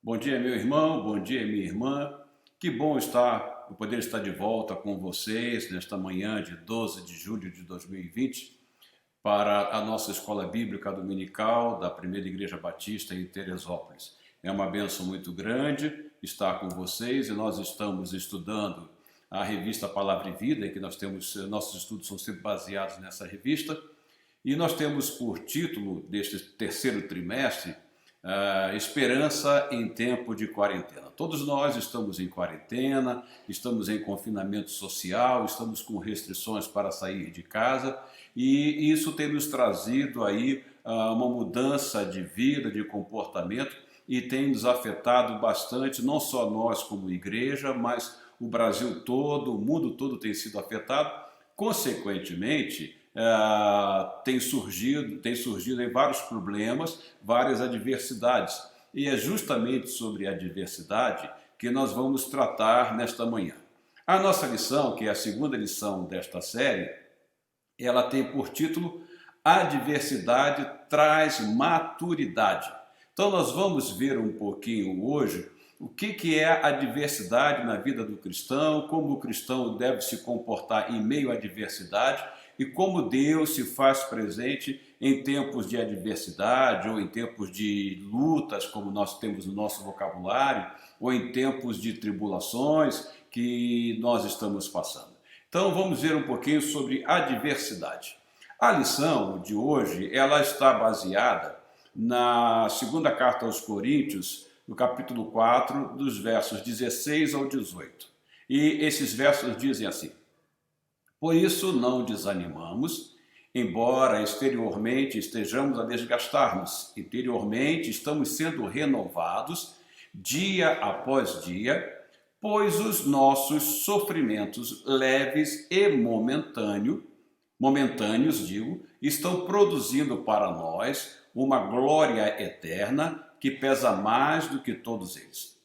Bom dia, meu irmão, bom dia, minha irmã. Que bom poder estar de volta com vocês nesta manhã de 12 de julho de 2020 para a nossa escola bíblica dominical da Primeira Igreja Batista em Teresópolis. É uma bênção muito grande estar com vocês e nós estamos estudando a revista Palavra e Vida, que nossos estudos são sempre baseados nessa revista, e nós temos por título deste terceiro trimestre Esperança em tempo de quarentena. Todos nós estamos em quarentena, estamos em confinamento social, estamos com restrições para sair de casa e isso tem nos trazido aí uma mudança de vida, de comportamento e tem nos afetado bastante, não só nós como igreja, mas o Brasil todo, o mundo todo tem sido afetado. Consequentemente, tem surgido aí vários problemas, várias adversidades. E é justamente sobre a adversidade que nós vamos tratar nesta manhã. A nossa lição, que é a segunda lição desta série, ela tem por título Adversidade traz maturidade. Então nós vamos ver um pouquinho hoje o que é a adversidade na vida do cristão, como o cristão deve se comportar em meio à adversidade e como Deus se faz presente em tempos de adversidade ou em tempos de lutas, como nós temos no nosso vocabulário, ou em tempos de tribulações que nós estamos passando. Então vamos ver um pouquinho sobre adversidade. A lição de hoje, ela está baseada na segunda carta aos Coríntios, no capítulo 4, dos versos 16 ao 18. E esses versos dizem assim: por isso não desanimamos, embora exteriormente estejamos a desgastar-nos, interiormente estamos sendo renovados dia após dia, pois os nossos sofrimentos leves e momentâneos, estão produzindo para nós uma glória eterna que pesa mais do que todos eles.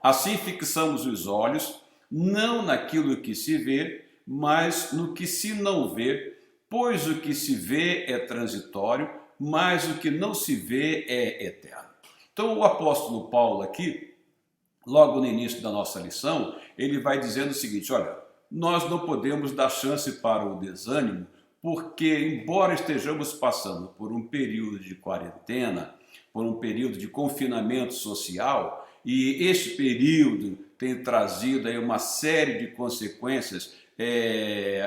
Assim fixamos os olhos não naquilo que se vê, mas no que se não vê, pois o que se vê é transitório, mas o que não se vê é eterno. Então o apóstolo Paulo aqui, logo no início da nossa lição, ele vai dizendo o seguinte: olha, nós não podemos dar chance para o desânimo, porque embora estejamos passando por um período de quarentena, por um período de confinamento social, e este período tem trazido aí uma série de consequências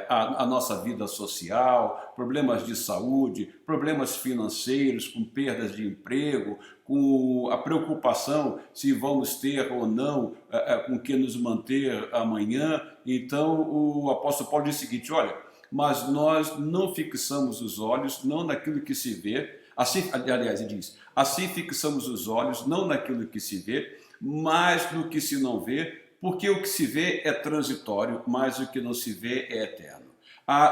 à nossa vida social, problemas de saúde, problemas financeiros, com perdas de emprego, com a preocupação se vamos ter ou não com que nos manter amanhã. Então o apóstolo Paulo diz o seguinte: olha, mas nós não fixamos os olhos não naquilo que se vê, assim, aliás, ele diz, assim fixamos os olhos não naquilo que se vê, mas no que se não vê, porque o que se vê é transitório, mas o que não se vê é eterno.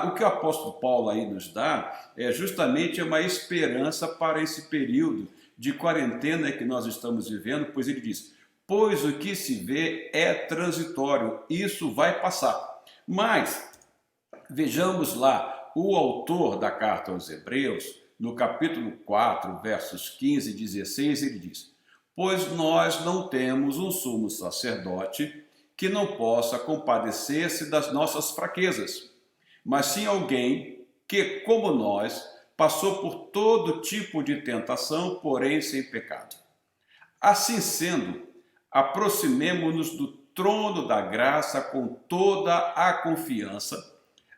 O que o apóstolo Paulo aí nos dá é justamente uma esperança para esse período de quarentena que nós estamos vivendo, pois ele diz: pois o que se vê é transitório, isso vai passar. Mas vejamos lá, o autor da carta aos Hebreus, no capítulo 4, versos 15 e 16, ele diz: pois nós não temos um sumo sacerdote que não possa compadecer-se das nossas fraquezas, mas sim alguém que, como nós, passou por todo tipo de tentação, porém sem pecado. Assim sendo, aproximemo-nos do trono da graça com toda a confiança,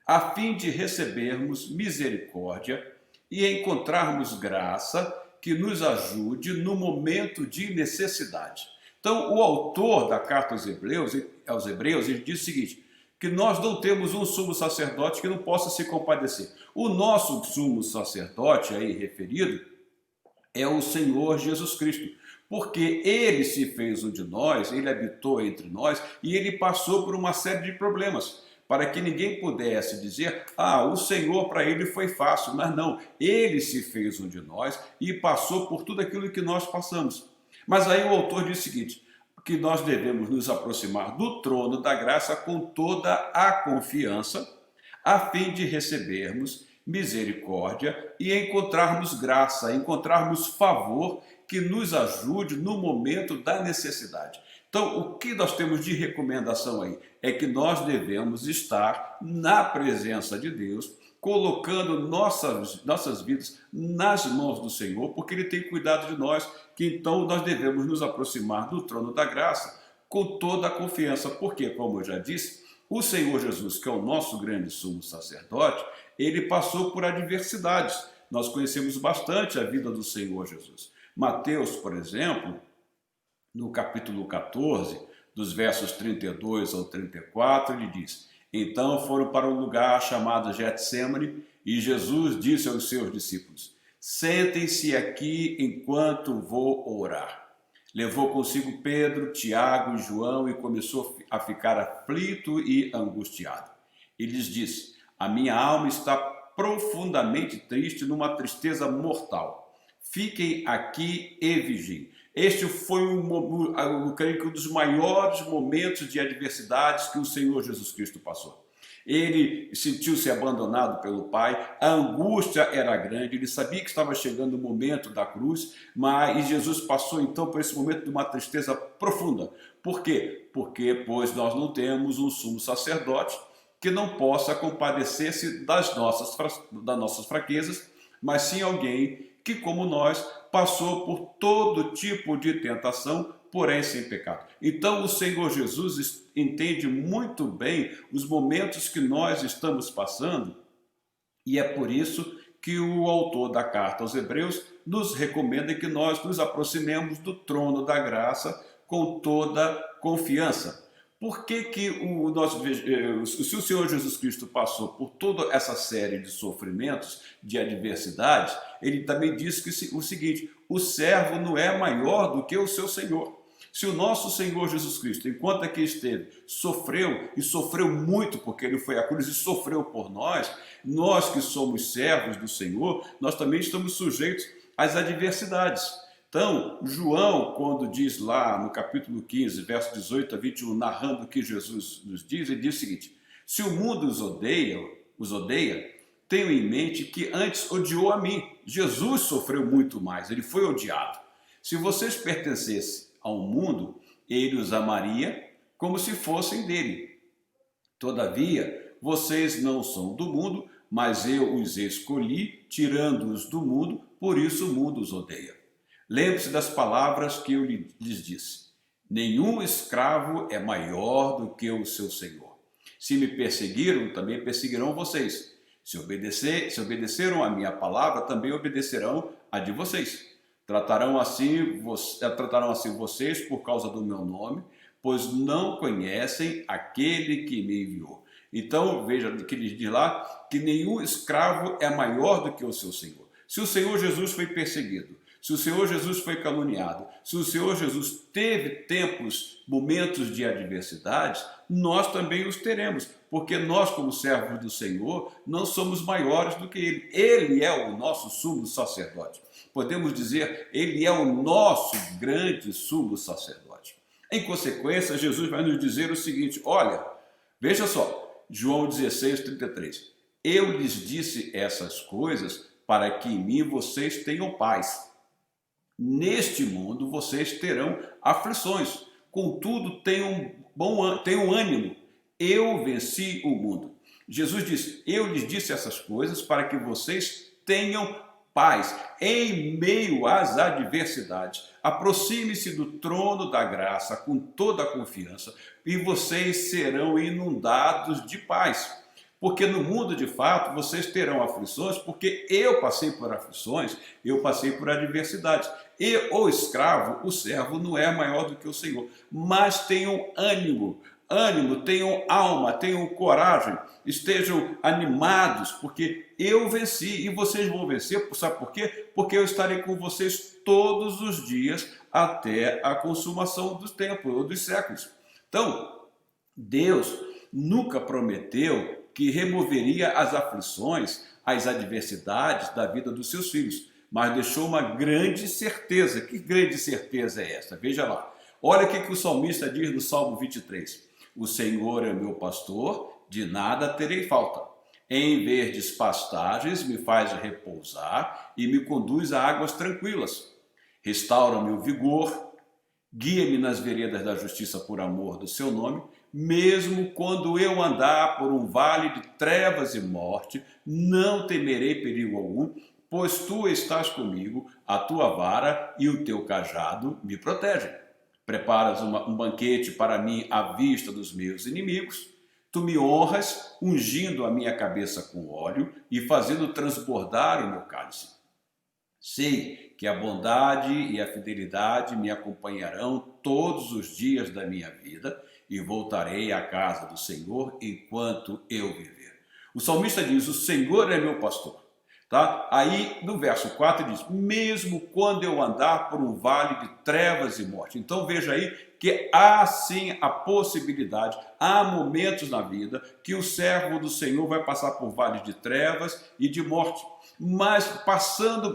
a fim de recebermos misericórdia e encontrarmos graça que nos ajude no momento de necessidade. Então, o autor da carta aos Hebreus, ele diz o seguinte: que nós não temos um sumo sacerdote que não possa se compadecer. O nosso sumo sacerdote aí referido é o Senhor Jesus Cristo, porque ele se fez um de nós, ele habitou entre nós e ele passou por uma série de problemas, para que ninguém pudesse dizer: o Senhor para ele foi fácil. Mas não, ele se fez um de nós e passou por tudo aquilo que nós passamos. Mas aí o autor diz o seguinte: que nós devemos nos aproximar do trono da graça com toda a confiança, a fim de recebermos misericórdia e encontrarmos graça, encontrarmos favor que nos ajude no momento da necessidade. Então, o que nós temos de recomendação aí? É que nós devemos estar na presença de Deus, colocando nossas vidas nas mãos do Senhor, porque Ele tem cuidado de nós, que então nós devemos nos aproximar do trono da graça com toda a confiança, porque, como eu já disse, o Senhor Jesus, que é o nosso grande sumo sacerdote, Ele passou por adversidades. Nós conhecemos bastante a vida do Senhor Jesus. Mateus, por exemplo, no capítulo 14, dos versos 32 ao 34, ele diz: então foram para um lugar chamado Getsêmani, e Jesus disse aos seus discípulos: sentem-se aqui enquanto vou orar. Levou consigo Pedro, Tiago e João e começou a ficar aflito e angustiado. E lhes disse: a minha alma está profundamente triste, numa tristeza mortal. Fiquem aqui e vigiem. Este foi creio que um dos maiores momentos de adversidades que o Senhor Jesus Cristo passou. Ele sentiu-se abandonado pelo Pai, a angústia era grande, ele sabia que estava chegando o momento da cruz, mas Jesus passou então por esse momento de uma tristeza profunda. Por quê? Pois nós não temos um sumo sacerdote que não possa compadecer-se das nossas fraquezas, mas sim alguém que, como nós, passou por todo tipo de tentação, porém sem pecado. Então o Senhor Jesus entende muito bem os momentos que nós estamos passando, e é por isso que o autor da carta aos Hebreus nos recomenda que nós nos aproximemos do trono da graça com toda confiança. Por que se o Senhor Jesus Cristo passou por toda essa série de sofrimentos, de adversidades, ele também disse o seguinte: o servo não é maior do que o seu Senhor. Se o nosso Senhor Jesus Cristo, enquanto aqui esteve, sofreu, e sofreu muito, porque ele foi à cruz e sofreu por nós, nós que somos servos do Senhor, nós também estamos sujeitos às adversidades. Então, João, quando diz lá no capítulo 15, verso 18 a 21, narrando o que Jesus nos diz, ele diz o seguinte: se o mundo os odeia, tenham em mente que antes odiou a mim. Jesus sofreu muito mais, ele foi odiado. Se vocês pertencessem ao mundo, ele os amaria como se fossem dele. Todavia, vocês não são do mundo, mas eu os escolhi, tirando-os do mundo, por isso o mundo os odeia. Lembre-se das palavras que eu lhes disse: nenhum escravo é maior do que o seu senhor. Se me perseguiram, também perseguirão vocês. Se obedeceram a minha palavra, também obedecerão a de vocês. Tratarão assim vocês por causa do meu nome, pois não conhecem aquele que me enviou. Então, veja que ele diz lá que nenhum escravo é maior do que o seu senhor. Se o Senhor Jesus foi perseguido, se o Senhor Jesus foi caluniado, se o Senhor Jesus teve momentos de adversidades, nós também os teremos, porque nós, como servos do Senhor, não somos maiores do que Ele. Ele é o nosso sumo sacerdote. Podemos dizer, Ele é o nosso grande sumo sacerdote. Em consequência, Jesus vai nos dizer o seguinte: olha, veja só, João 16, 33. Eu lhes disse essas coisas para que em mim vocês tenham paz. Neste mundo vocês terão aflições, contudo tenham ânimo, eu venci o mundo. Jesus disse: eu lhes disse essas coisas para que vocês tenham paz em meio às adversidades. Aproxime-se do trono da graça com toda a confiança e vocês serão inundados de paz. Porque no mundo, de fato, vocês terão aflições, porque eu passei por aflições, eu passei por adversidades. E o escravo, o servo, não é maior do que o Senhor. Mas tenham ânimo, tenham alma, tenham coragem, estejam animados, porque eu venci e vocês vão vencer. Sabe por quê? Porque eu estarei com vocês todos os dias até a consumação dos tempos ou dos séculos. Então, Deus nunca prometeu que removeria as aflições, as adversidades da vida dos seus filhos, mas deixou uma grande certeza. Que grande certeza é essa? Veja lá. Olha o que o salmista diz no Salmo 23. O Senhor é meu pastor, de nada terei falta. Em verdes pastagens me faz repousar e me conduz a águas tranquilas. Restaura-me o vigor, guia-me nas veredas da justiça por amor do seu nome, mesmo quando eu andar por um vale de trevas e morte, não temerei perigo algum, pois tu estás comigo, a tua vara e o teu cajado me protegem. Preparas um banquete para mim à vista dos meus inimigos, tu me honras, ungindo a minha cabeça com óleo e fazendo transbordar o meu cálice. Sei que a bondade e a fidelidade me acompanharão todos os dias da minha vida e voltarei à casa do Senhor enquanto eu viver. O salmista diz, o Senhor é meu pastor. Tá? Aí no verso 4 diz, mesmo quando eu andar por um vale de trevas e morte. Então veja aí que há sim a possibilidade, há momentos na vida que o servo do Senhor vai passar por vales de trevas e de morte. Mas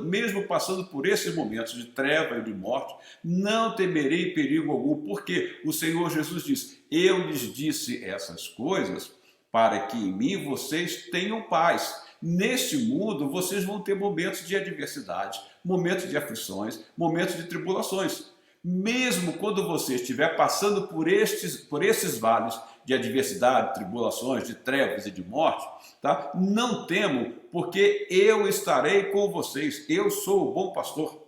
mesmo passando por esses momentos de treva e de morte, não temerei perigo algum, porque o Senhor Jesus diz, eu lhes disse essas coisas para que em mim vocês tenham paz. Neste mundo, vocês vão ter momentos de adversidade, momentos de aflições, momentos de tribulações. Mesmo quando você estiver passando por esses vales de adversidade, tribulações, de trevas e de morte, tá? Não temam, porque eu estarei com vocês. Eu sou o bom pastor.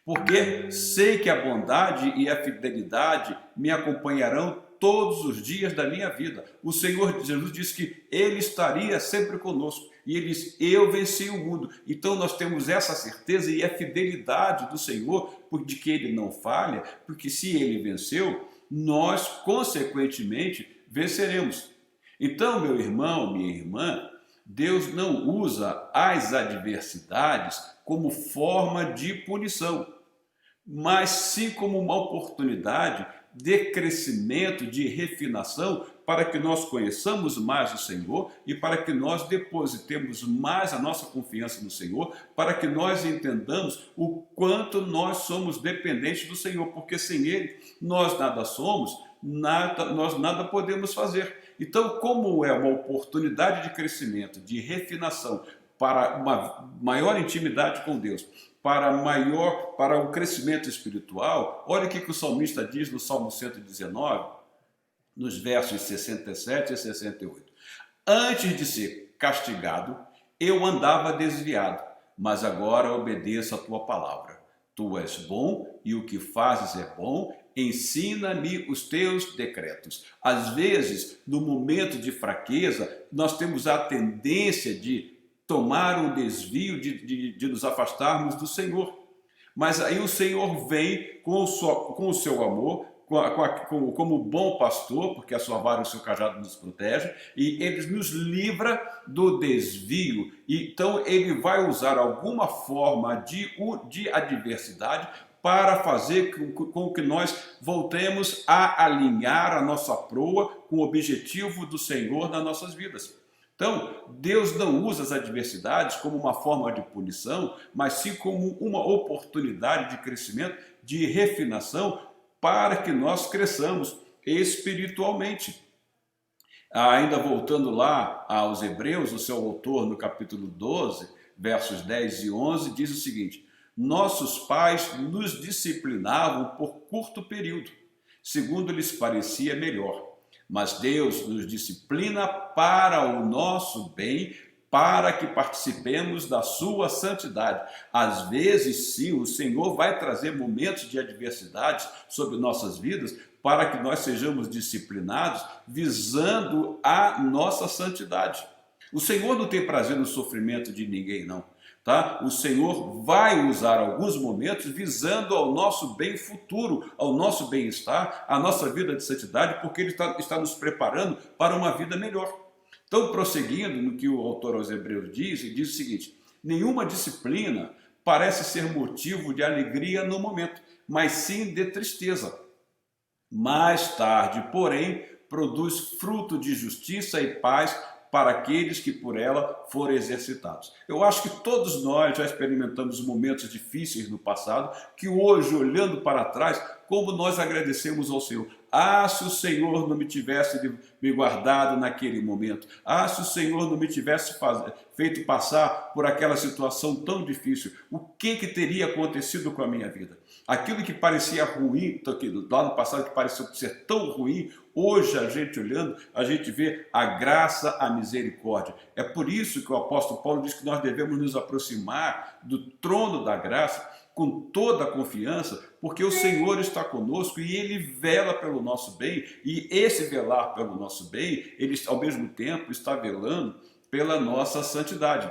Porque sei que a bondade e a fidelidade me acompanharão todos os dias da minha vida. O Senhor Jesus disse que Ele estaria sempre conosco. E Ele diz, eu venci o mundo. Então nós temos essa certeza e a fidelidade do Senhor, de que Ele não falha, porque se Ele venceu, nós, consequentemente, venceremos. Então, meu irmão, minha irmã, Deus não usa as adversidades como forma de punição, mas sim como uma oportunidade de crescimento, de refinação, para que nós conheçamos mais o Senhor e para que nós depositemos mais a nossa confiança no Senhor, para que nós entendamos o quanto nós somos dependentes do Senhor, porque sem Ele nós nada somos, nós nada podemos fazer. Então, como é uma oportunidade de crescimento, de refinação, para uma maior intimidade com Deus, para o crescimento espiritual, olha o que o salmista diz no Salmo 119, nos versos 67 e 68. Antes de ser castigado, eu andava desviado, mas agora obedeço a tua palavra. Tu és bom e o que fazes é bom, ensina-me os teus decretos. Às vezes, no momento de fraqueza, nós temos a tendência de tomar um desvio, de nos afastarmos do Senhor. Mas aí o Senhor vem com o seu amor, como bom pastor, porque a sua vara e o seu cajado nos protege, e Ele nos livra do desvio. Então Ele vai usar alguma forma de adversidade para fazer com que nós voltemos a alinhar a nossa proa com o objetivo do Senhor nas nossas vidas. Então, Deus não usa as adversidades como uma forma de punição, mas sim como uma oportunidade de crescimento, de refinação, para que nós cresçamos espiritualmente. Ainda voltando lá aos Hebreus, o seu autor no capítulo 12, versos 10 e 11, diz o seguinte: nossos pais nos disciplinavam por curto período, segundo lhes parecia melhor. Mas Deus nos disciplina para o nosso bem, para que participemos da sua santidade. Às vezes, sim, o Senhor vai trazer momentos de adversidade sobre nossas vidas, para que nós sejamos disciplinados, visando a nossa santidade. O Senhor não tem prazer no sofrimento de ninguém, não. Tá? O Senhor vai usar alguns momentos visando ao nosso bem futuro, ao nosso bem-estar, à nossa vida de santidade, porque Ele está nos preparando para uma vida melhor. Então, prosseguindo no que o autor aos Hebreus diz, ele diz o seguinte: nenhuma disciplina parece ser motivo de alegria no momento, mas sim de tristeza. Mais tarde, porém, produz fruto de justiça e paz para aqueles que por ela forem exercitados. Eu acho que todos nós já experimentamos momentos difíceis no passado, que hoje, olhando para trás, como nós agradecemos ao Senhor. Ah, se o Senhor não me tivesse me guardado naquele momento. Ah, se o Senhor não me tivesse feito passar por aquela situação tão difícil. O que teria acontecido com a minha vida? Aquilo que parecia ruim, lá no passado que parecia ser tão ruim, hoje a gente olhando, a gente vê a graça, a misericórdia. É por isso que o apóstolo Paulo diz que nós devemos nos aproximar do trono da graça com toda a confiança, porque o Senhor está conosco e Ele vela pelo nosso bem, e esse velar pelo nosso bem, Ele ao mesmo tempo está velando pela nossa santidade.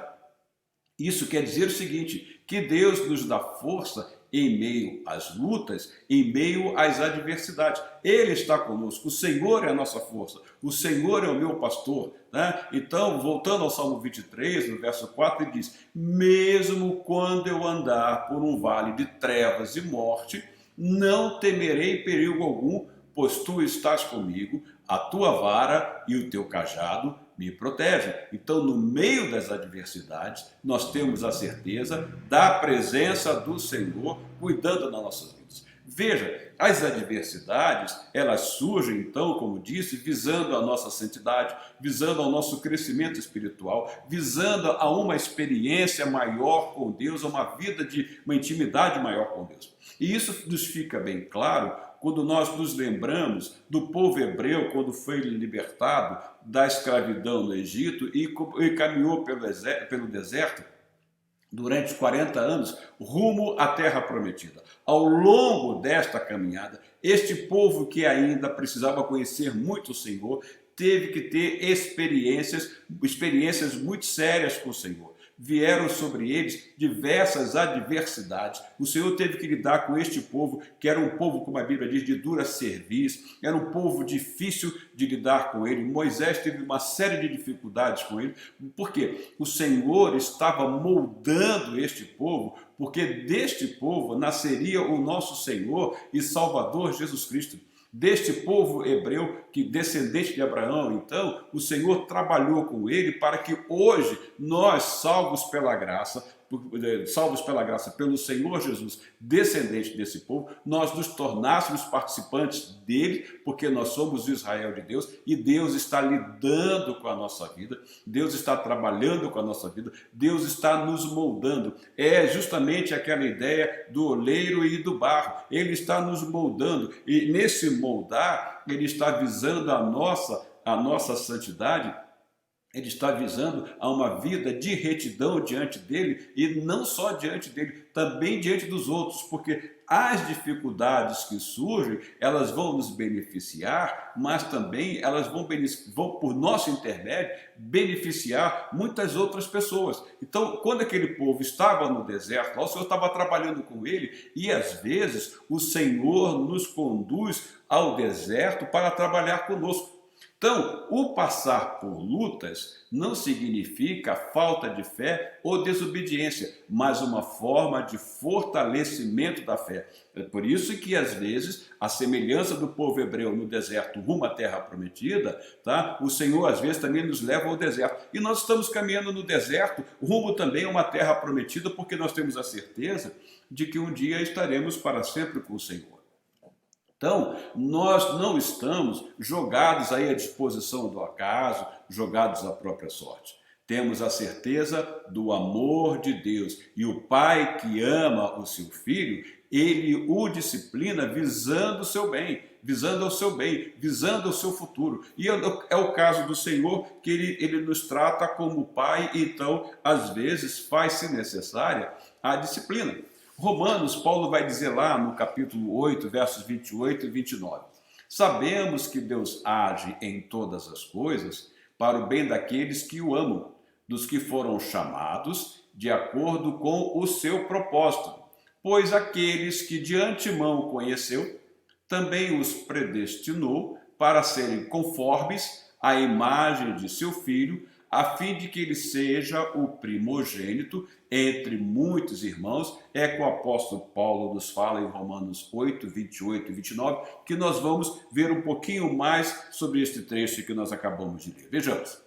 Isso quer dizer o seguinte, que Deus nos dá força em meio às lutas, em meio às adversidades. Ele está conosco, o Senhor é a nossa força, o Senhor é o meu pastor. Né? Então, voltando ao Salmo 23, no verso 4, ele diz: mesmo quando eu andar por um vale de trevas e morte, não temerei perigo algum, pois tu estás comigo, a tua vara e o teu cajado me protegem. Então, no meio das adversidades, nós temos a certeza da presença do Senhor cuidando das nossas vidas. Veja, as adversidades, elas surgem, então, como disse, visando a nossa santidade, visando ao nosso crescimento espiritual, visando a uma experiência maior com Deus, a uma vida de uma intimidade maior com Deus. E isso nos fica bem claro quando nós nos lembramos do povo hebreu, quando foi libertado da escravidão no Egito e caminhou pelo deserto durante 40 anos, rumo à terra prometida. Ao longo desta caminhada, este povo que ainda precisava conhecer muito o Senhor, teve que ter experiências muito sérias com o Senhor. Vieram sobre eles diversas adversidades. O Senhor teve que lidar com este povo, que era um povo, como a Bíblia diz, de dura cerviz, era um povo difícil de lidar com ele. Moisés teve uma série de dificuldades com ele, porque o Senhor estava moldando este povo, porque deste povo nasceria o nosso Senhor e Salvador Jesus Cristo. Deste povo hebreu, que descendente de Abraão, então, o Senhor trabalhou com ele para que hoje nós, salvos pela graça pelo Senhor Jesus, descendente desse povo, nós nos tornássemos participantes dele, porque nós somos o Israel de Deus, e Deus está lidando com a nossa vida, Deus está trabalhando com a nossa vida, Deus está nos moldando. É justamente aquela ideia do oleiro e do barro. Ele está nos moldando, e nesse moldar, ele está visando a nossa santidade. Ele está visando a uma vida de retidão diante dele, e não só diante dele, também diante dos outros, porque as dificuldades que surgem, elas vão nos beneficiar, mas também elas vão por nosso intermédio, beneficiar muitas outras pessoas. Então, quando aquele povo estava no deserto, o Senhor estava trabalhando com ele, e às vezes o Senhor nos conduz ao deserto para trabalhar conosco. Então, o passar por lutas não significa falta de fé ou desobediência, mas uma forma de fortalecimento da fé. É por isso que, às vezes, a semelhança do povo hebreu no deserto rumo à terra prometida, tá? O Senhor, às vezes, também nos leva ao deserto. E nós estamos caminhando no deserto rumo também a uma terra prometida, porque nós temos a certeza de que um dia estaremos para sempre com o Senhor. Então, nós não estamos jogados aí à disposição do acaso, jogados à própria sorte. Temos a certeza do amor de Deus. E o pai que ama o seu filho, ele o disciplina visando o seu bem, visando o seu bem, visando o seu futuro. E é o caso do Senhor, que ele nos trata como pai, então, às vezes, faz-se necessária a disciplina. Romanos, Paulo vai dizer lá no capítulo 8, versos 28 e 29. Sabemos que Deus age em todas as coisas para o bem daqueles que o amam, dos que foram chamados de acordo com o seu propósito. Pois aqueles que de antemão conheceu, também os predestinou para serem conformes à imagem de seu Filho, a fim de que ele seja o primogênito entre muitos irmãos. É que o apóstolo Paulo nos fala em Romanos 8, 28 e 29, que nós vamos ver um pouquinho mais sobre este trecho que nós acabamos de ler. Vejamos.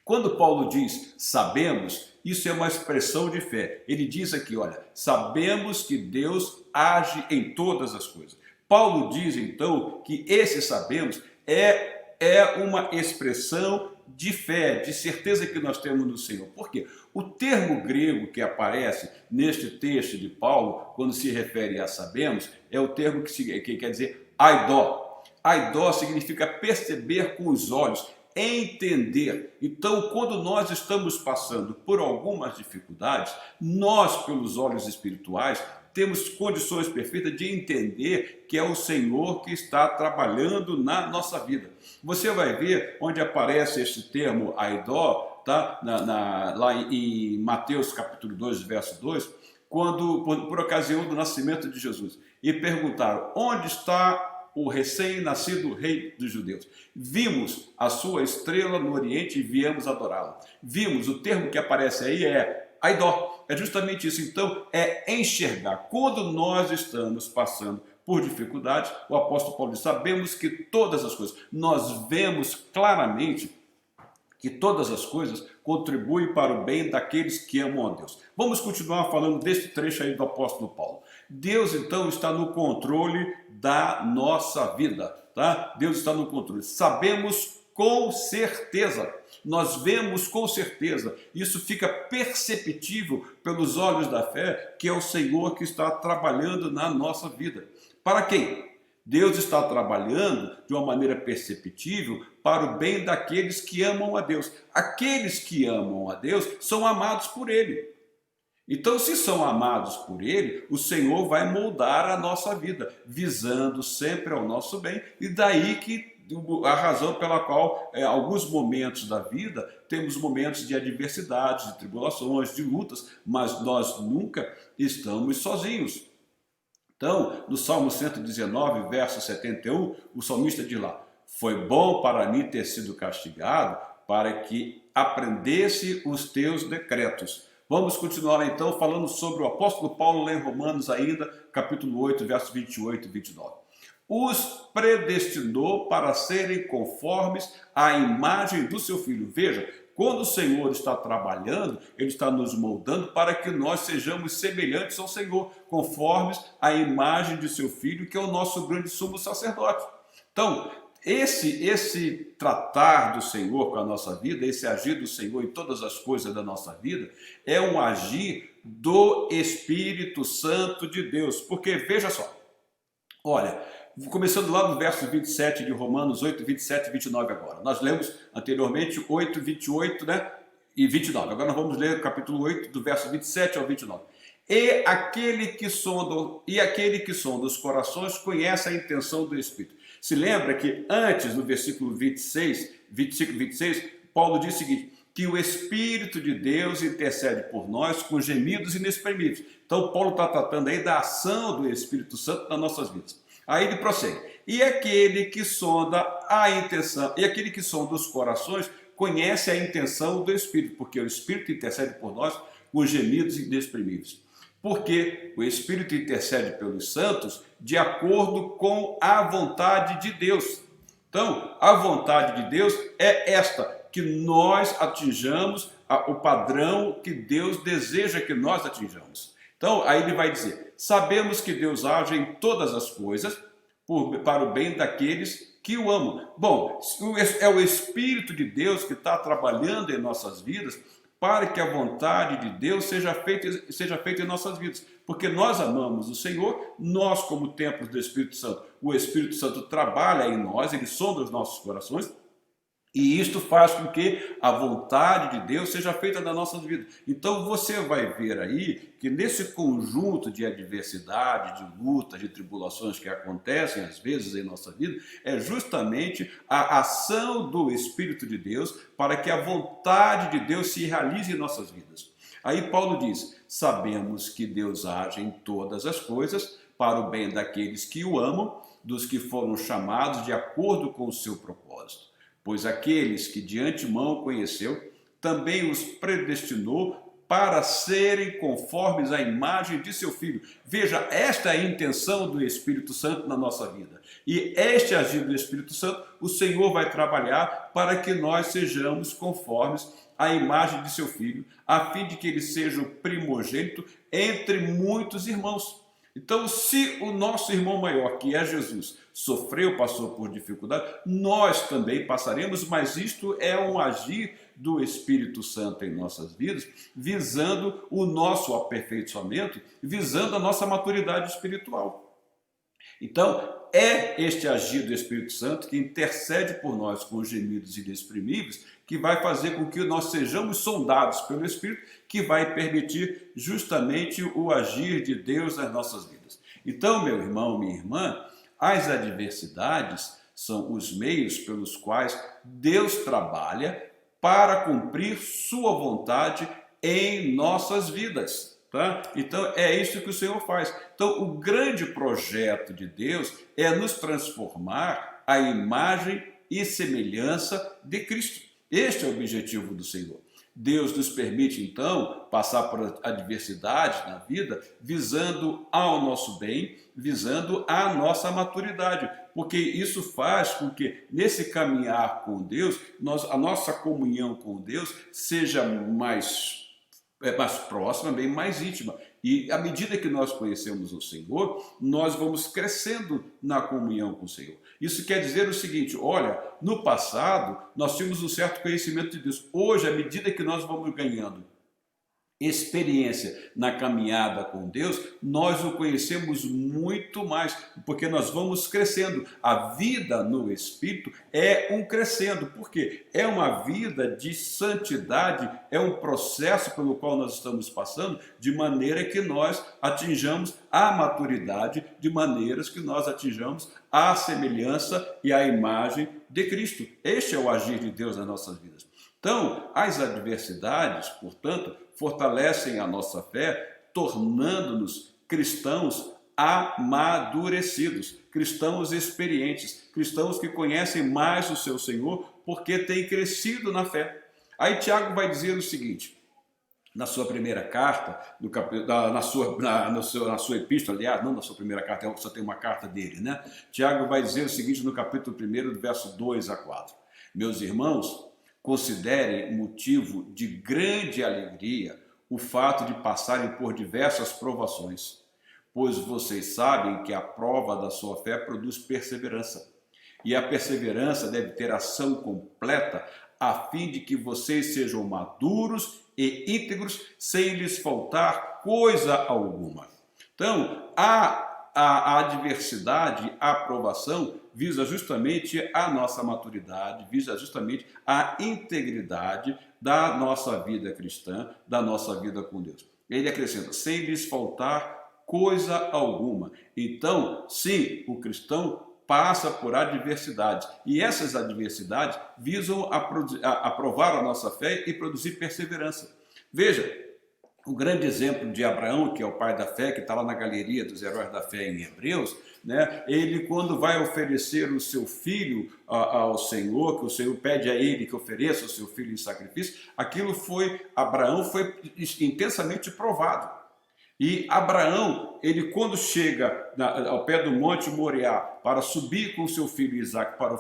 Quando Paulo diz sabemos, isso é uma expressão de fé. Ele diz aqui, olha, sabemos que Deus age em todas as coisas. Paulo diz então que esse sabemos é uma expressão de fé, de certeza que nós temos no Senhor. Por quê? O termo grego que aparece neste texto de Paulo, quando se refere a sabemos, é o termo que quer dizer aidó. Aidó significa perceber com os olhos, entender. Então, quando nós estamos passando por algumas dificuldades, nós, pelos olhos espirituais, temos condições perfeitas de entender que é o Senhor que está trabalhando na nossa vida. Você vai ver onde aparece este termo aidó, tá? Lá em Mateus capítulo 2, verso 2, quando, por ocasião do nascimento de Jesus, e perguntaram: onde está o recém-nascido rei dos judeus? Vimos a sua estrela no Oriente e viemos adorá-lo. Vimos, o termo que aparece aí é aidó. É justamente isso. Então, é enxergar. Quando nós estamos passando por dificuldades, o apóstolo Paulo diz: sabemos que todas as coisas, nós vemos claramente que todas as coisas contribuem para o bem daqueles que amam a Deus. Vamos continuar falando desse trecho aí do apóstolo Paulo. Deus, então, está no controle da nossa vida, tá? Deus está no controle. Sabemos com certeza, nós vemos com certeza, isso fica perceptível pelos olhos da fé, que é o Senhor que está trabalhando na nossa vida. Para quem? Deus está trabalhando de uma maneira perceptível para o bem daqueles que amam a Deus. Aqueles que amam a Deus são amados por Ele. Então, se são amados por Ele, o Senhor vai moldar a nossa vida, visando sempre ao nosso bem. E daí que a razão pela qual, alguns momentos da vida, temos momentos de adversidades, de tribulações, de lutas, mas nós nunca estamos sozinhos. Então, no Salmo 119, verso 71, o salmista diz lá: foi bom para mim ter sido castigado, para que aprendesse os teus decretos. Vamos continuar então falando sobre o apóstolo Paulo lá em Romanos ainda, capítulo 8, versos 28 e 29. Os predestinou para serem conformes à imagem do seu Filho. Veja, quando o Senhor está trabalhando, Ele está nos moldando para que nós sejamos semelhantes ao Senhor, conformes à imagem de seu Filho, que é o nosso grande sumo sacerdote. Então, esse tratar do Senhor com a nossa vida, esse agir do Senhor em todas as coisas da nossa vida, é um agir do Espírito Santo de Deus. Porque, veja só, olha, começando lá no verso 27 de Romanos 8, 27 e 29 agora. Nós lemos anteriormente 8, 28, né, e 29. Agora nós vamos ler o capítulo 8, do verso 27 ao 29. E aquele que sonda os corações conhece a intenção do Espírito. Se lembra que antes, no versículo 25 e 26, Paulo diz o seguinte: que o Espírito de Deus intercede por nós com gemidos inexprimíveis. Então Paulo está tratando aí da ação do Espírito Santo nas nossas vidas. Aí ele prossegue: e aquele que sonda a intenção, e aquele que sonda os corações conhece a intenção do Espírito, porque o Espírito intercede por nós com gemidos inexprimíveis. Porque o Espírito intercede pelos santos de acordo com a vontade de Deus. Então, a vontade de Deus é esta: que nós atinjamos o padrão que Deus deseja que nós atinjamos. Então, aí ele vai dizer: sabemos que Deus age em todas as coisas para o bem daqueles que o amam. Bom, é o Espírito de Deus que está trabalhando em nossas vidas para que a vontade de Deus seja feita em nossas vidas. Porque nós amamos o Senhor, nós como templos do Espírito Santo, o Espírito Santo trabalha em nós, ele sonda os nossos corações, e isto faz com que a vontade de Deus seja feita nas nossas vidas. Então você vai ver aí que nesse conjunto de adversidade, de lutas, de tribulações que acontecem às vezes em nossa vida, é justamente a ação do Espírito de Deus para que a vontade de Deus se realize em nossas vidas. Aí Paulo diz: sabemos que Deus age em todas as coisas para o bem daqueles que o amam, dos que foram chamados de acordo com o seu propósito. Pois aqueles que de antemão conheceu, também os predestinou para serem conformes à imagem de seu Filho. Veja, esta é a intenção do Espírito Santo na nossa vida. E este agir do Espírito Santo, o Senhor vai trabalhar para que nós sejamos conformes à imagem de seu Filho, a fim de que ele seja o primogênito entre muitos irmãos. Então, se o nosso irmão maior, que é Jesus, sofreu, passou por dificuldade, nós também passaremos, mas isto é um agir do Espírito Santo em nossas vidas, visando o nosso aperfeiçoamento, visando a nossa maturidade espiritual. Então, é este agir do Espírito Santo que intercede por nós com gemidos inexprimíveis, que vai fazer com que nós sejamos sondados pelo Espírito, que vai permitir justamente o agir de Deus nas nossas vidas. Então, meu irmão, minha irmã, as adversidades são os meios pelos quais Deus trabalha para cumprir sua vontade em nossas vidas. Tá? Então é isso que o Senhor faz. Então o grande projeto de Deus é nos transformar à imagem e semelhança de Cristo. Este é o objetivo do Senhor. Deus nos permite então passar por adversidades na vida, visando ao nosso bem, visando a nossa maturidade, porque isso faz com que nesse caminhar com Deus, a nossa comunhão com Deus seja mais próxima, bem mais íntima. E à medida que nós conhecemos o Senhor, nós vamos crescendo na comunhão com o Senhor. Isso quer dizer o seguinte, olha, no passado nós tínhamos um certo conhecimento de Deus. Hoje, à medida que nós vamos ganhando experiência na caminhada com Deus, nós o conhecemos muito mais, porque nós vamos crescendo. A vida no Espírito é um crescendo, porque é uma vida de santidade, é um processo pelo qual nós estamos passando, de maneira que nós atinjamos a maturidade, de maneiras que nós atinjamos a semelhança e a imagem de Cristo. Este é o agir de Deus nas nossas vidas. Então, as adversidades, portanto, fortalecem a nossa fé, tornando-nos cristãos amadurecidos, cristãos experientes, cristãos que conhecem mais o seu Senhor porque têm crescido na fé. Aí Tiago vai dizer o seguinte, na sua primeira carta, na sua epístola, aliás, não na sua primeira carta, só tem uma carta dele, né? Tiago vai dizer o seguinte no capítulo 1, do verso 2 a 4. Meus irmãos, considerem motivo de grande alegria o fato de passarem por diversas provações, pois vocês sabem que a prova da sua fé produz perseverança. E a perseverança deve ter ação completa, a fim de que vocês sejam maduros e íntegros, sem lhes faltar coisa alguma. Então, a adversidade, a provação, visa justamente a nossa maturidade, visa justamente a integridade da nossa vida cristã, da nossa vida com Deus. Ele acrescenta, sem lhes faltar coisa alguma. Então, sim, o cristão passa por adversidades, e essas adversidades visam a provar a nossa fé e produzir perseverança. Veja, o grande exemplo de Abraão, que é o pai da fé, que está lá na galeria dos heróis da fé em Hebreus, né? Ele, quando vai oferecer o seu filho ao Senhor, que o Senhor pede a ele que ofereça o seu filho em sacrifício, Abraão foi intensamente provado. E Abraão, ele quando chega ao pé do Monte Moriá para subir com seu filho Isaque para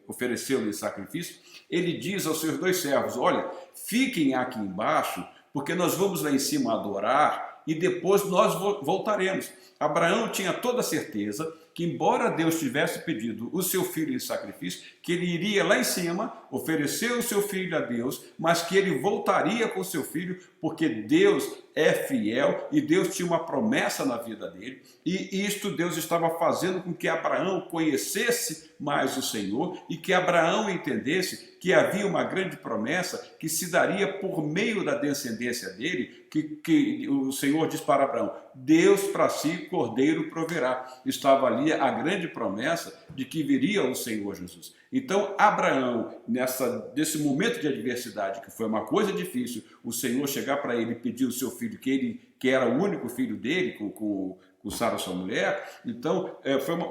oferecê-lo em sacrifício, ele diz aos seus dois servos, olha, fiquem aqui embaixo, porque nós vamos lá em cima adorar e depois nós voltaremos. Abraão tinha toda a certeza que, embora Deus tivesse pedido o seu filho em sacrifício, que ele iria lá em cima, oferecer o seu filho a Deus, mas que ele voltaria com o seu filho, porque Deus é fiel e Deus tinha uma promessa na vida dele, e isto Deus estava fazendo com que Abraão conhecesse mais o Senhor e que Abraão entendesse que havia uma grande promessa que se daria por meio da descendência dele, que o Senhor diz para Abraão, Deus para si cordeiro proverá. Estava ali a grande promessa de que viria o Senhor Jesus. Então Abraão, nesse momento de adversidade, que foi uma coisa difícil, o Senhor chegar para ele e pedir o seu filho, que era o único filho dele, com Sara, sua mulher, então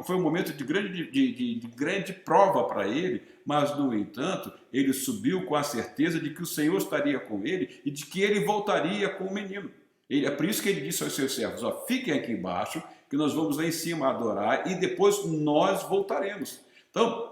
foi um momento de grande prova para ele, mas no entanto, ele subiu com a certeza de que o Senhor estaria com ele e de que ele voltaria com o menino. É por isso que ele disse aos seus servos, ó, fiquem aqui embaixo, que nós vamos lá em cima adorar e depois nós voltaremos. Então,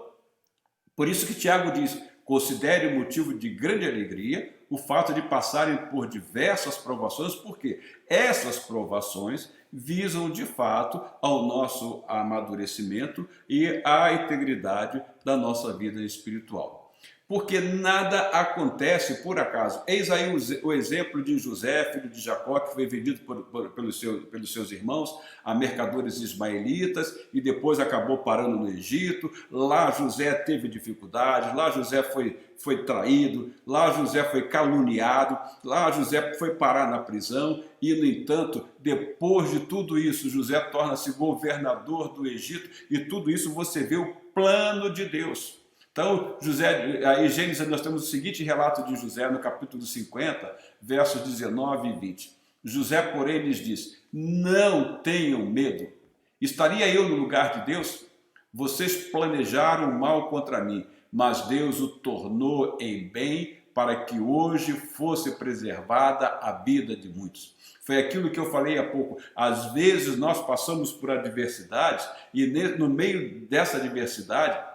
por isso que Tiago diz, considere motivo de grande alegria o fato de passarem por diversas provações, porque essas provações visam de fato ao nosso amadurecimento e à integridade da nossa vida espiritual. Porque nada acontece por acaso. Eis aí o exemplo de José, filho de Jacó, que foi vendido pelos seus irmãos a mercadores ismaelitas e depois acabou parando no Egito. Lá José teve dificuldades, lá José foi traído, lá José foi caluniado, lá José foi parar na prisão e, no entanto, depois de tudo isso, José torna-se governador do Egito e tudo isso você vê o plano de Deus. Então, aí Gênesis, nós temos o seguinte relato de José no capítulo 50, versos 19 e 20. José, porém, lhes disse: não tenham medo. Estaria eu no lugar de Deus? Vocês planejaram mal contra mim, mas Deus o tornou em bem para que hoje fosse preservada a vida de muitos. Foi aquilo que eu falei há pouco. Às vezes nós passamos por adversidades e no meio dessa adversidade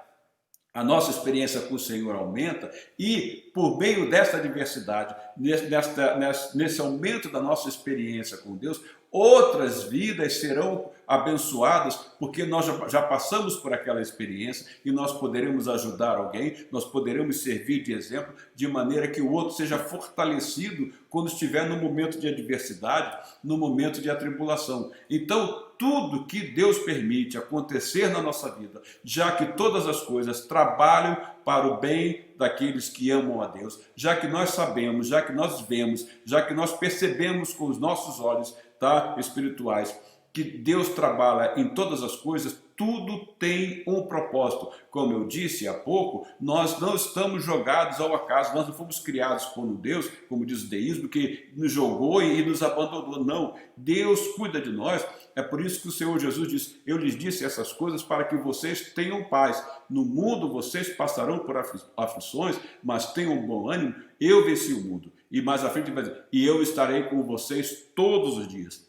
a nossa experiência com o Senhor aumenta e, por meio dessa adversidade, nesse aumento da nossa experiência com Deus, outras vidas serão abençoadas, porque nós já passamos por aquela experiência e nós poderemos ajudar alguém, nós poderemos servir de exemplo, de maneira que o outro seja fortalecido quando estiver no momento de adversidade, no momento de atribulação. Então, tudo que Deus permite acontecer na nossa vida, já que todas as coisas trabalham para o bem daqueles que amam a Deus, já que nós sabemos, já que nós vemos, já que nós percebemos com os nossos olhos, espirituais, que Deus trabalha em todas as coisas, tudo tem um propósito. Como eu disse há pouco, nós não estamos jogados ao acaso, nós não fomos criados por um Deus, como diz o deísmo, que nos jogou e nos abandonou. Não, Deus cuida de nós. É por isso que o Senhor Jesus diz: eu lhes disse essas coisas para que vocês tenham paz. No mundo vocês passarão por aflições, mas tenham bom ânimo, eu venci o mundo. E mais à frente ele vai dizer: e eu estarei com vocês todos os dias.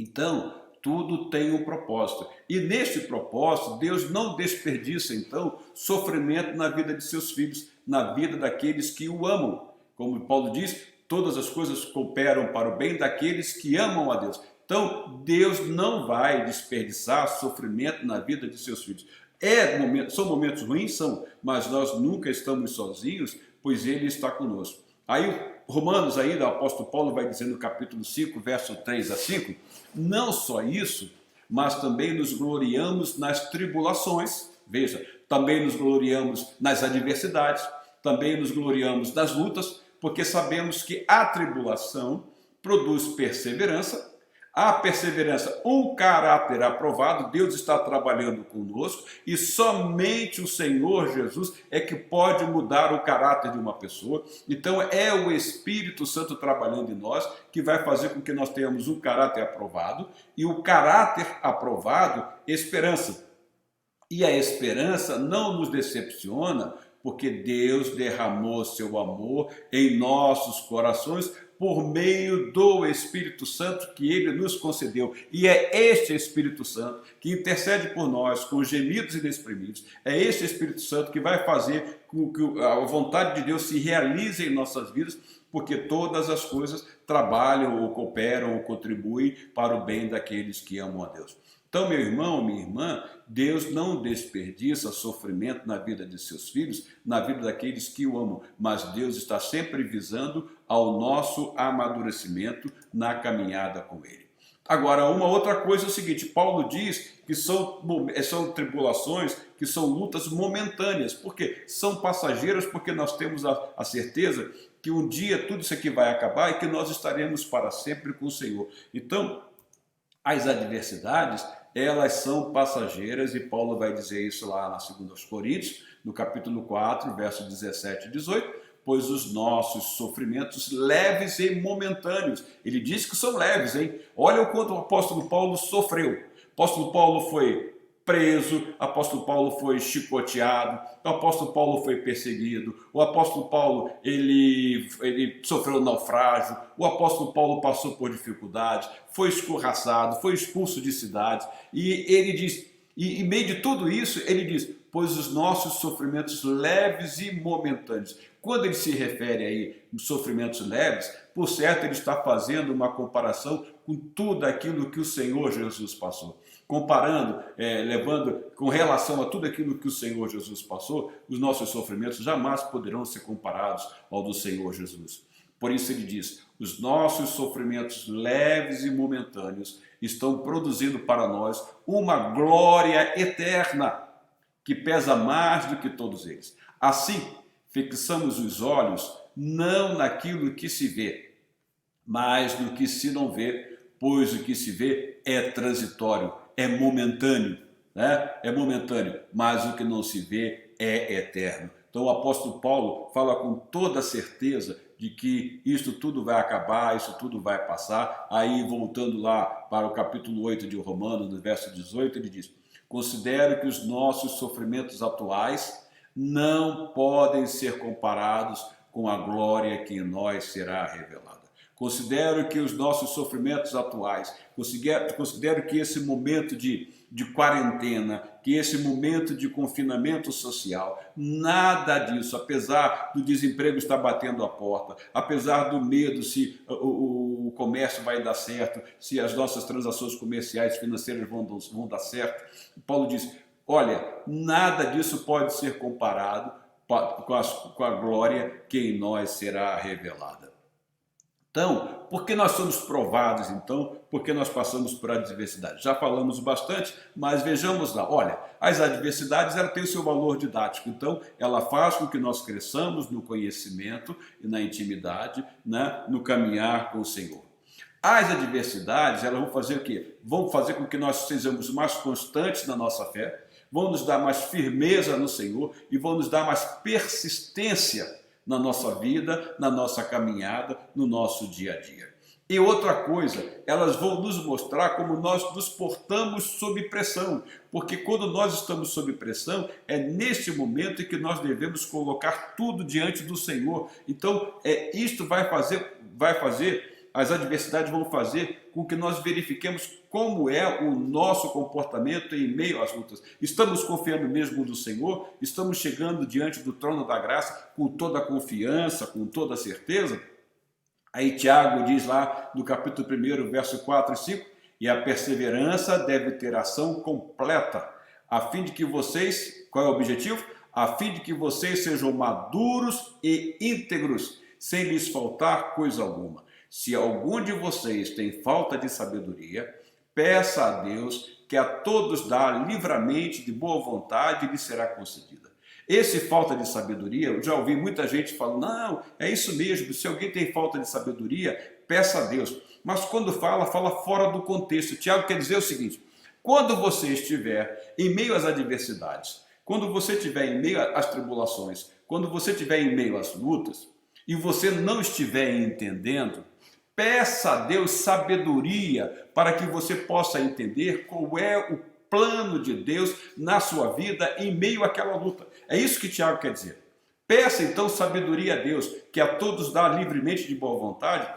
Então, tudo tem um propósito. E neste propósito, Deus não desperdiça, então, sofrimento na vida de seus filhos, na vida daqueles que o amam. Como Paulo diz, todas as coisas cooperam para o bem daqueles que amam a Deus. Então, Deus não vai desperdiçar sofrimento na vida de seus filhos. São momentos ruins, são, mas nós nunca estamos sozinhos, pois Ele está conosco. Aí, Romanos, ainda, o apóstolo Paulo vai dizer no capítulo 5, verso 3 a 5, não só isso, mas também nos gloriamos nas tribulações, veja, também nos gloriamos nas adversidades, também nos gloriamos nas lutas, porque sabemos que a tribulação produz perseverança, a perseverança, um caráter aprovado. Deus está trabalhando conosco e somente o Senhor Jesus é que pode mudar o caráter de uma pessoa. Então é o Espírito Santo trabalhando em nós que vai fazer com que nós tenhamos um caráter aprovado e o caráter aprovado, esperança. E a esperança não nos decepciona, porque Deus derramou seu amor em nossos corações por meio do Espírito Santo que Ele nos concedeu. E é este Espírito Santo que intercede por nós com gemidos inexprimidos. É este Espírito Santo que vai fazer com que a vontade de Deus se realize em nossas vidas, porque todas as coisas trabalham ou cooperam ou contribuem para o bem daqueles que amam a Deus. Então, meu irmão, minha irmã, Deus não desperdiça sofrimento na vida de seus filhos, na vida daqueles que o amam, mas Deus está sempre visando ao nosso amadurecimento na caminhada com Ele. Agora, uma outra coisa é o seguinte: Paulo diz que são tribulações, que são lutas momentâneas. Por quê? São passageiras, porque nós temos a certeza que um dia tudo isso aqui vai acabar e que nós estaremos para sempre com o Senhor. Então, as adversidades, elas são passageiras, e Paulo vai dizer isso lá na 2 Coríntios, no capítulo 4, versos 17 e 18, pois os nossos sofrimentos leves e momentâneos. Ele diz que são leves, hein? Olha o quanto o apóstolo Paulo sofreu. O apóstolo Paulo foi preso, o apóstolo Paulo foi chicoteado, o apóstolo Paulo foi perseguido, o apóstolo Paulo ele sofreu naufrágio, o apóstolo Paulo passou por dificuldades, foi escorraçado, foi expulso de cidades, e ele diz, e em meio de tudo isso, ele diz: pois os nossos sofrimentos leves e momentâneos. Quando ele se refere aí aos sofrimentos leves, por certo ele está fazendo uma comparação com tudo aquilo que o Senhor Jesus passou. Comparando, levando com relação a tudo aquilo que o Senhor Jesus passou, os nossos sofrimentos jamais poderão ser comparados ao do Senhor Jesus. Por isso ele diz, os nossos sofrimentos leves e momentâneos estão produzindo para nós uma glória eterna, que pesa mais do que todos eles. Assim, fixamos os olhos não naquilo que se vê, mas no que se não vê, pois o que se vê é transitório, é momentâneo, né? É momentâneo, mas o que não se vê é eterno. Então o apóstolo Paulo fala com toda certeza de que isso tudo vai acabar, isso tudo vai passar. Aí, voltando lá para o capítulo 8 de Romanos, no verso 18, ele diz, considero que os nossos sofrimentos atuais não podem ser comparados com a glória que em nós será revelada. Considero que os nossos sofrimentos atuais, considero que esse momento de quarentena, que esse momento de confinamento social, nada disso, apesar do desemprego estar batendo a porta, apesar do medo se o comércio vai dar certo, se as nossas transações comerciais financeiras vão dar certo, Paulo diz, olha, nada disso pode ser comparado com a glória que em nós será revelada. Então, por que nós somos provados, então? Porque nós passamos por adversidade. Já falamos bastante, mas vejamos lá. Olha, as adversidades ela têm o seu valor didático, então ela faz com que nós cresçamos no conhecimento e na intimidade, né, no caminhar com o Senhor. As adversidades, elas vão fazer o quê? Vão fazer com que nós sejamos mais constantes na nossa fé, vão nos dar mais firmeza no Senhor e vão nos dar mais persistência na nossa vida, na nossa caminhada, no nosso dia a dia. E outra coisa, elas vão nos mostrar como nós nos portamos sob pressão, porque quando nós estamos sob pressão, é neste momento em que nós devemos colocar tudo diante do Senhor. Então, isto vai fazer, as adversidades vão fazer com que nós verifiquemos como é o nosso comportamento em meio às lutas. Estamos confiando mesmo no Senhor? Estamos chegando diante do trono da graça com toda a confiança, com toda a certeza? Aí Tiago diz lá no capítulo 1, verso 4 e 5, e a perseverança deve ter ação completa, a fim de que vocês, qual é o objetivo? A fim de que vocês sejam maduros e íntegros, sem lhes faltar coisa alguma. Se algum de vocês tem falta de sabedoria, peça a Deus, que a todos dá livremente, de boa vontade, e lhe será concedida. Esse falta de sabedoria, eu já ouvi muita gente falando, não, é isso mesmo, se alguém tem falta de sabedoria, peça a Deus. Mas quando fala fora do contexto. Tiago quer dizer o seguinte, quando você estiver em meio às adversidades, quando você estiver em meio às tribulações, quando você estiver em meio às lutas, e você não estiver entendendo, peça a Deus sabedoria para que você possa entender qual é o plano de Deus na sua vida em meio àquela luta. É isso que Tiago quer dizer. Peça então sabedoria a Deus, que a todos dá livremente de boa vontade,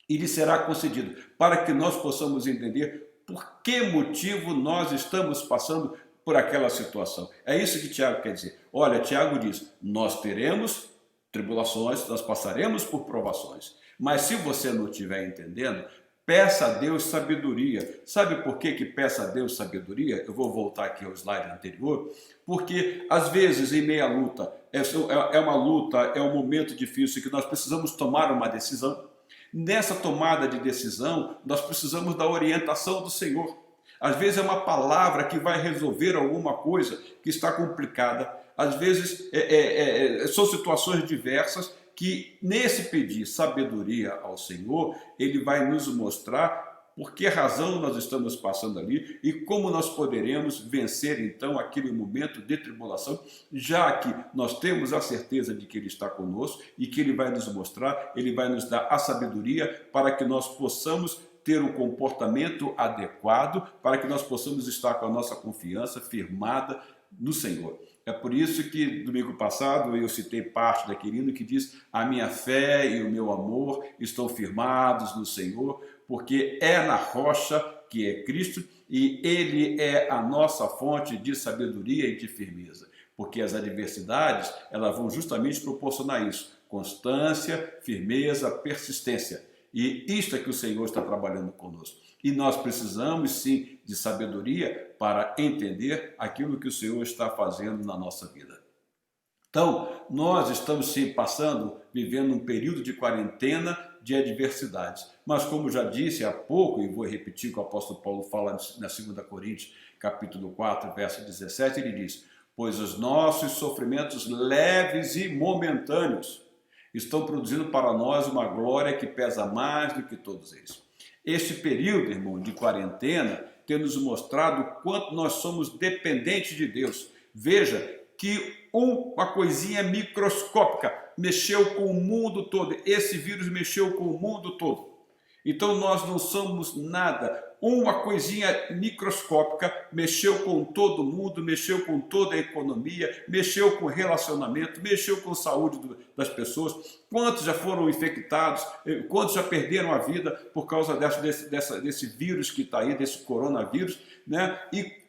e lhe será concedido, para que nós possamos entender por que motivo nós estamos passando por aquela situação. É isso que Tiago quer dizer. Olha, Tiago diz, nós teremos tribulações, nós passaremos por provações. Mas se você não estiver entendendo, peça a Deus sabedoria. Sabe por que peça a Deus sabedoria? Eu vou voltar aqui ao slide anterior. Porque, às vezes, em meio à luta, é uma luta, é um momento difícil que nós precisamos tomar uma decisão. Nessa tomada de decisão, nós precisamos da orientação do Senhor. Às vezes é uma palavra que vai resolver alguma coisa que está complicada. Às vezes são situações diversas que, nesse pedir sabedoria ao Senhor, Ele vai nos mostrar por que razão nós estamos passando ali e como nós poderemos vencer, então, aquele momento de tribulação, já que nós temos a certeza de que Ele está conosco e que Ele vai nos mostrar, Ele vai nos dar a sabedoria para que nós possamos ter um comportamento adequado, para que nós possamos estar com a nossa confiança firmada no Senhor. É por isso que domingo passado eu citei parte daquele hino que diz: a minha fé e o meu amor estão firmados no Senhor, porque é na rocha que é Cristo e ele é a nossa fonte de sabedoria e de firmeza, porque as adversidades, elas vão justamente proporcionar isso, constância, firmeza, persistência. E isto é que o Senhor está trabalhando conosco. E nós precisamos sim de sabedoria para entender aquilo que o Senhor está fazendo na nossa vida. Então, nós estamos sim vivendo um período de quarentena de adversidades. Mas como já disse há pouco, e vou repetir o que o apóstolo Paulo fala na 2 Coríntios, capítulo 4, verso 17, ele diz: pois os nossos sofrimentos leves e momentâneos estão produzindo para nós uma glória que pesa mais do que todos eles. Este período, irmão, de quarentena tem nos mostrado o quanto nós somos dependentes de Deus. Veja que uma coisinha microscópica mexeu com o mundo todo. Esse vírus mexeu com o mundo todo. Então nós não somos nada. Uma coisinha microscópica mexeu com todo mundo, mexeu com toda a economia, mexeu com o relacionamento, mexeu com a saúde das pessoas. Quantos já foram infectados, quantos já perderam a vida por causa desse vírus que está aí, desse coronavírus, né?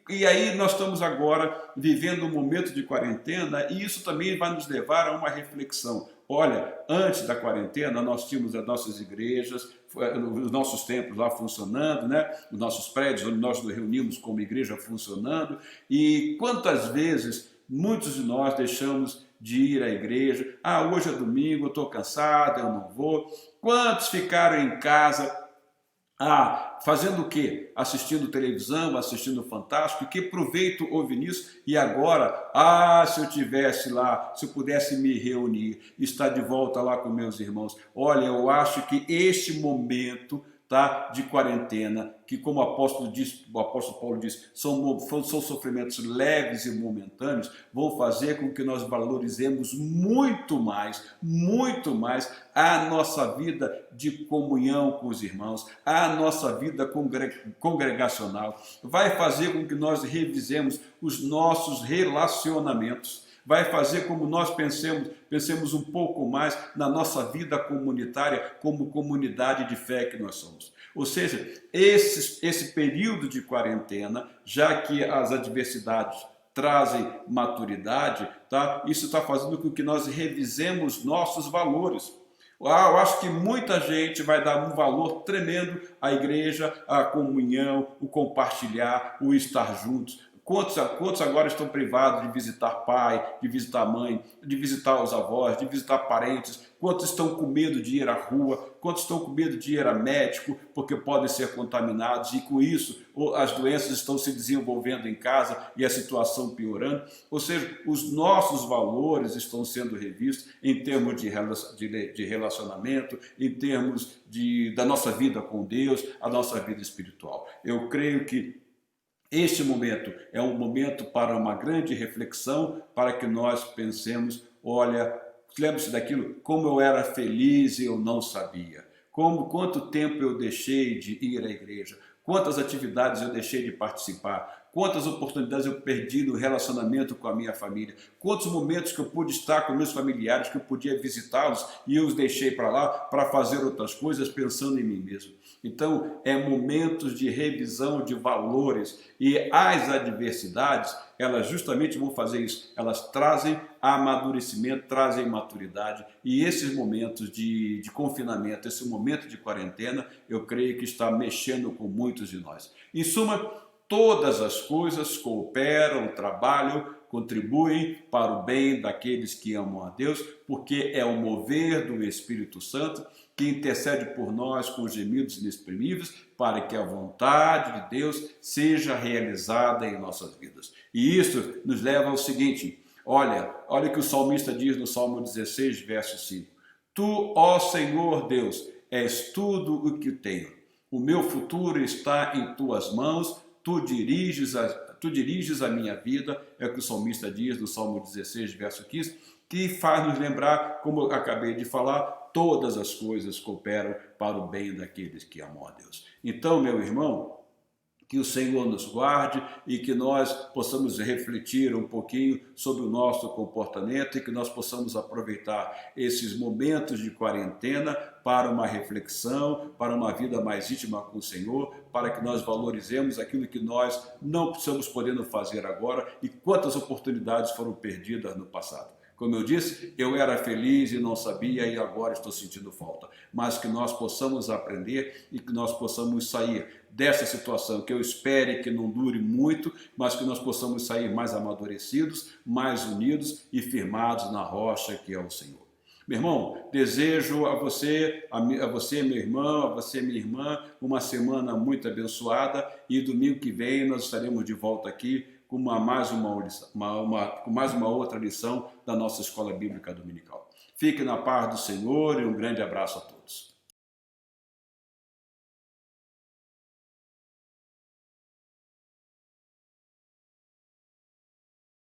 E aí nós estamos agora vivendo um momento de quarentena e isso também vai nos levar a uma reflexão. Olha, antes da quarentena nós tínhamos as nossas igrejas, os nossos templos lá funcionando, né? Os nossos prédios onde nós nos reunimos como igreja funcionando, e quantas vezes muitos de nós deixamos de ir à igreja. Hoje é domingo, eu estou cansado, eu não vou. Quantos ficaram em casa fazendo o quê? Assistindo televisão, assistindo Fantástico. Que proveito houve nisso? E agora, se eu tivesse lá, se eu pudesse me reunir, estar de volta lá com meus irmãos. Olha, eu acho que este momento de quarentena, que como o apóstolo Paulo diz, são sofrimentos leves e momentâneos, vão fazer com que nós valorizemos muito mais a nossa vida de comunhão com os irmãos, a nossa vida congregacional, vai fazer com que nós revisemos os nossos relacionamentos, vai fazer como nós pensemos um pouco mais na nossa vida comunitária como comunidade de fé que nós somos. Ou seja, esse período de quarentena, já que as adversidades trazem maturidade, isso está fazendo com que nós revisemos nossos valores. Eu acho que muita gente vai dar um valor tremendo à igreja, à comunhão, o compartilhar, o estar juntos. Quantos agora estão privados de visitar pai, de visitar mãe, de visitar os avós, de visitar parentes? Quantos estão com medo de ir à rua? Quantos estão com medo de ir a médico porque podem ser contaminados? E com isso as doenças estão se desenvolvendo em casa e a situação piorando. Ou seja, os nossos valores estão sendo revistos em termos de relacionamento, em termos da nossa vida com Deus, a nossa vida espiritual. Eu creio que este momento é um momento para uma grande reflexão, para que nós pensemos, olha, lembre-se daquilo, como eu era feliz e eu não sabia, quanto tempo eu deixei de ir à igreja, quantas atividades eu deixei de participar, quantas oportunidades eu perdi no relacionamento com a minha família, quantos momentos que eu pude estar com meus familiares, que eu podia visitá-los e eu os deixei para lá para fazer outras coisas pensando em mim mesmo. Então, é momentos de revisão de valores e as adversidades, elas justamente vão fazer isso, elas trazem amadurecimento, trazem maturidade e esses momentos de confinamento, esse momento de quarentena, eu creio que está mexendo com muitos de nós. Em suma, todas as coisas cooperam, trabalham, contribuem para o bem daqueles que amam a Deus, porque é o mover do Espírito Santo que intercede por nós com gemidos inexprimíveis, para que a vontade de Deus seja realizada em nossas vidas. E isso nos leva ao seguinte, olha o que o salmista diz no Salmo 16, verso 5. Tu, ó Senhor Deus, és tudo o que tenho. O meu futuro está em tuas mãos, tu diriges a minha vida, é o que o salmista diz no Salmo 16, verso 15, que faz nos lembrar, como eu acabei de falar, todas as coisas cooperam para o bem daqueles que amam a Deus. Então, meu irmão, Que o Senhor nos guarde e que nós possamos refletir um pouquinho sobre o nosso comportamento e que nós possamos aproveitar esses momentos de quarentena para uma reflexão, para uma vida mais íntima com o Senhor, para que nós valorizemos aquilo que nós não estamos podendo fazer agora e quantas oportunidades foram perdidas no passado. Como eu disse, eu era feliz e não sabia e agora estou sentindo falta. Mas que nós possamos aprender e que nós possamos sair dessa situação, que eu espere que não dure muito, mas que nós possamos sair mais amadurecidos, mais unidos e firmados na rocha que é o Senhor. Meu irmão, desejo a você, meu irmão, a você, minha irmã, uma semana muito abençoada e domingo que vem nós estaremos de volta aqui com mais uma outra lição da nossa Escola Bíblica Dominical. Fique na paz do Senhor e um grande abraço a todos.